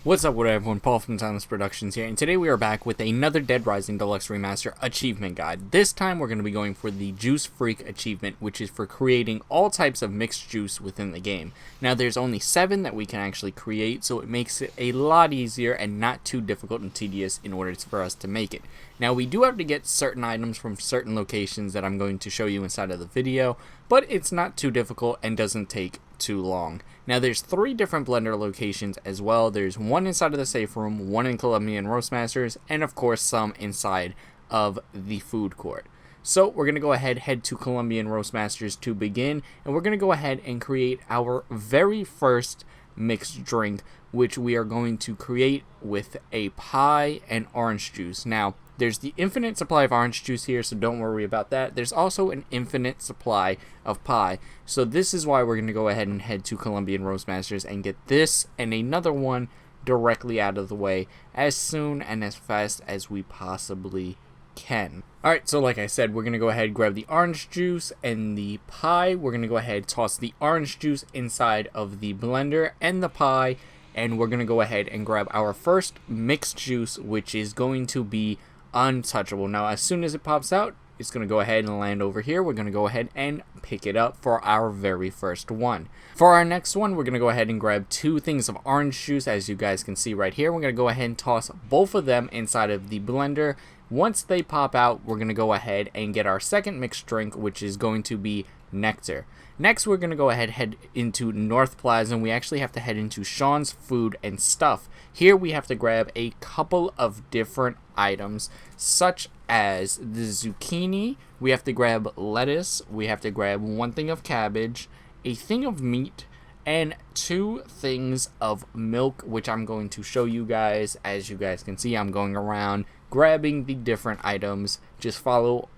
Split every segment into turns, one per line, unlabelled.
What's up, everyone? Paul from Timeless Productions here, and today we are back with another Dead Rising Deluxe Remaster achievement guide. This time we're going to be going for the Juice Freak achievement, which is for creating all types of mixed juice within the game. Now there's only 7 that we can actually create, so it makes it a lot easier and not too difficult and tedious in order for us to make it. Now we do have to get certain items from certain locations that I'm going to show you inside of the video, but it's not too difficult and doesn't take too long. Now there's 3 different blender locations as well. There's one inside of the safe room, one in Colombian Roastmasters, and of course some inside of the food court. So we're going to go ahead, head to Colombian Roastmasters to begin, and we're going to go ahead and create our very first mixed drink, which we are going to create with a pie and orange juice. Now there's the infinite supply of orange juice here, so don't worry about that. There's also an infinite supply of pie, so this is why we're going to go ahead and head to Colombian Roastmasters and get this and another one directly out of the way as soon and as fast as we possibly can. Alright, so like I said, we're going to go ahead and grab the orange juice and the pie. We're going to go ahead and toss the orange juice inside of the blender and the pie, and we're going to go ahead and grab our first mixed juice, which is going to be untouchable. Now as soon as it pops out, it's going to go ahead and land over here. We're going to go ahead and pick it up for our very first one. For our next one, we're going to go ahead and grab 2 things of orange juice, as you guys can see right here. We're going to go ahead and toss both of them inside of the blender. Once they pop out, we're going to go ahead and get our second mixed drink, which is going to be nectar. Next, we're going to go ahead and head into North Plaza, and we actually have to head into Sean's Food and Stuff. Here we have to grab a couple of different items, such as the zucchini. We have to grab lettuce. We have to grab 1 thing of cabbage, a thing of meat, and 2 things of milk, which I'm going to show you guys. As you guys can see, I'm going around grabbing the different items. Just follow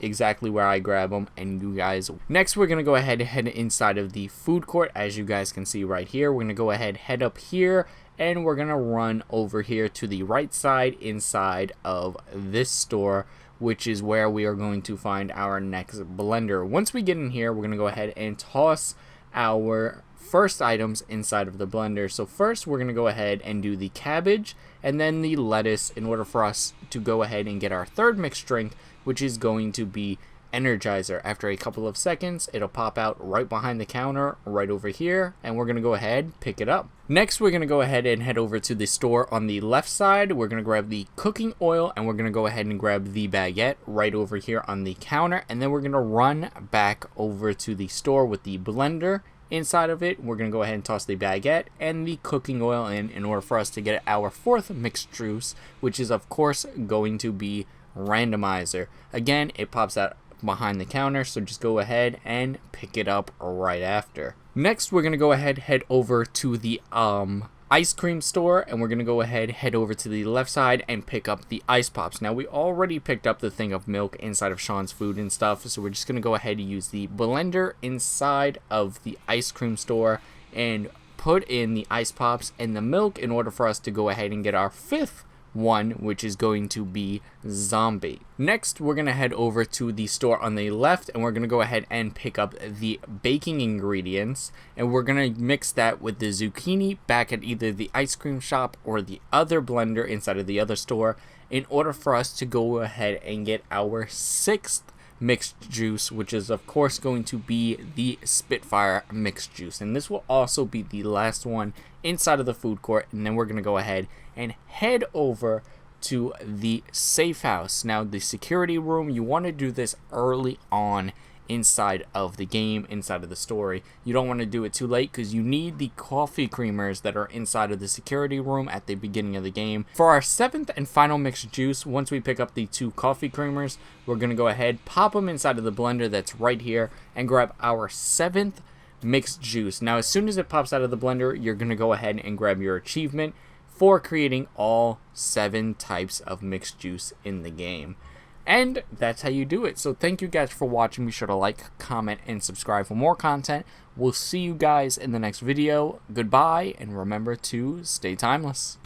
exactly where I grab them, and you guys. Next, we're going to go ahead and head inside of the food court. As you guys can see right here, we're going to go ahead, head up here, and we're going to run over here to the right side inside of this store, which is where we are going to find our next blender. Once we get in here, we're going to go ahead and toss our first items inside of the blender. So first we're going to go ahead and do the cabbage and then the lettuce in order for us to go ahead and get our third mixed drink, which is going to be Energizer. After a couple of seconds, it'll pop out right behind the counter right over here, and we're going to go ahead pick it up. Next, we're going to go ahead and head over to the store on the left side. We're going to grab the cooking oil, and we're going to go ahead and grab the baguette right over here on the counter, and then we're going to run back over to the store with the blender inside of it. We're going to go ahead and toss the baguette and the cooking oil in order for us to get our fourth mixed juice, which is of course going to be randomizer. Again, it pops out behind the counter, so just go ahead and pick it up right after. Next, we're going to go ahead, head over to the ice cream store, and we're going to go ahead, head over to the left side and pick up the ice pops. Now we already picked up the thing of milk inside of Sean's Food and Stuff, so we're just going to go ahead and use the blender inside of the ice cream store and put in the ice pops and the milk in order for us to go ahead and get our 5th one, which is going to be zombie. Next, we're going to head over to the store on the left, and we're going to go ahead and pick up the baking ingredients, and we're going to mix that with the zucchini back at either the ice cream shop or the other blender inside of the other store in order for us to go ahead and get our 6th mixed juice, which is of course going to be the Spitfire mixed juice, and this will also be the last one inside of the food court. And then we're going to go ahead and head over to the safe house. Now the security room, you want to do this early on inside of the game, inside of the story. You don't want to do it too late because you need the coffee creamers that are inside of the security room at the beginning of the game. For our 7th and final mixed juice, once we pick up the 2 coffee creamers, we're going to go ahead, pop them inside of the blender that's right here, and grab our 7th mixed juice. Now as soon as it pops out of the blender, you're going to go ahead and grab your achievement for creating all 7 types of mixed juice in the game. And that's how you do it. So thank you guys for watching. Be sure to like, comment, and subscribe for more content. We'll see you guys in the next video. Goodbye, and remember to stay timeless.